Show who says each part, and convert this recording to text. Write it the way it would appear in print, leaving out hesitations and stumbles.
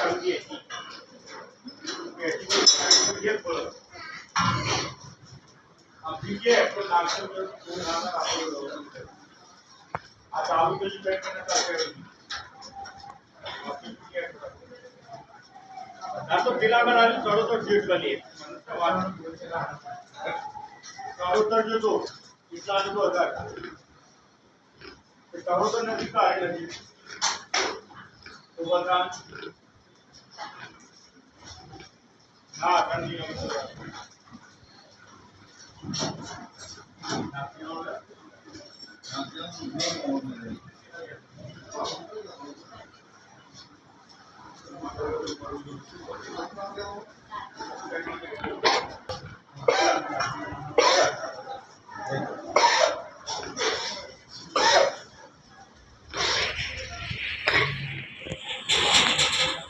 Speaker 1: चालली आहे ये फळ आपली जे आपण नागपूर आता आलूची बॅग तो पिलावर आली चढवतो सीट बनी चढवतर जो तो इथला अनुभव होता चढवतर नदी का आहे नदी तो बघा हा कंटिन्यू